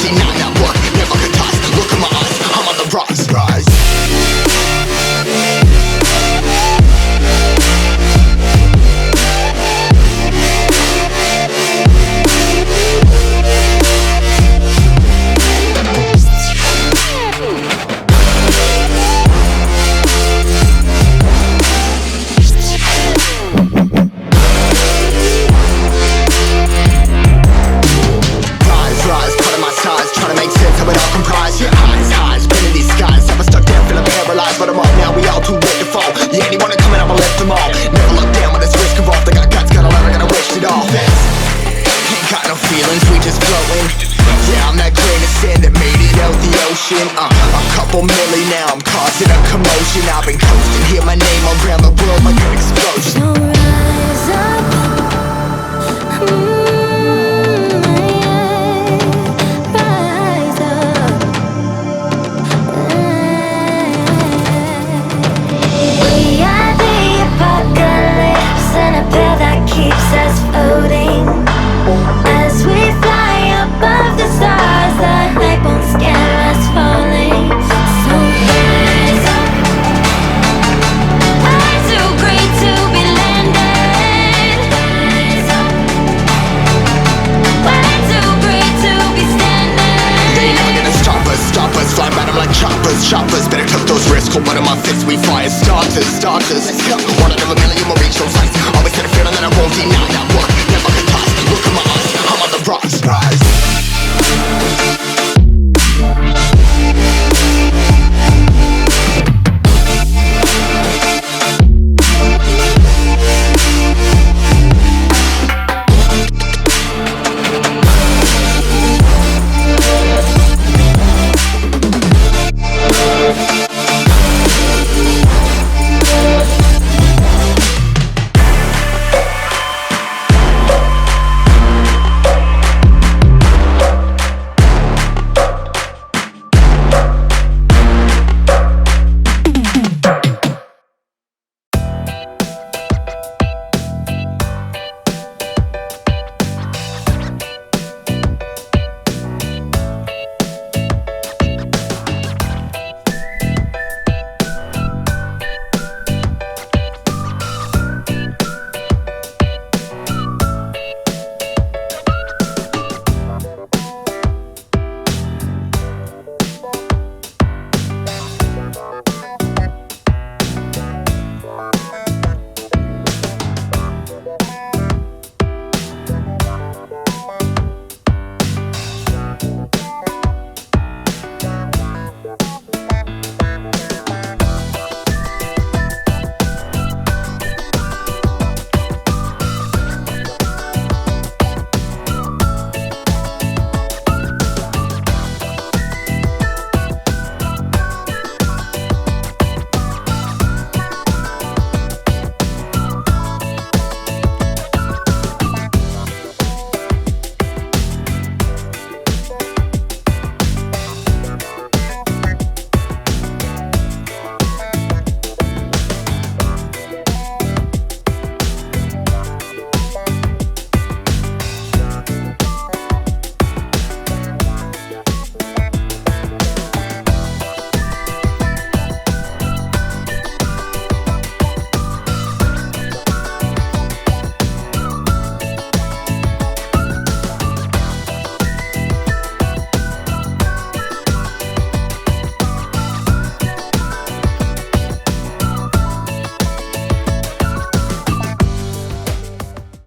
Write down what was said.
deny that work, never could toss. Look in my eyes, I'm on the rise. But I'm up now, we all too late to fall. Yeah, anyone coming up, I left them all. Never look down when it's risk involved. I got guts, got a lot, I gotta wish it all. Ain't got no feelings, we just floating. Yeah, I'm that grain of sand that made it out the ocean. A couple milli now, I'm causing a commotion. I've been coasting, hear my name around the world like an explosion. Rise up.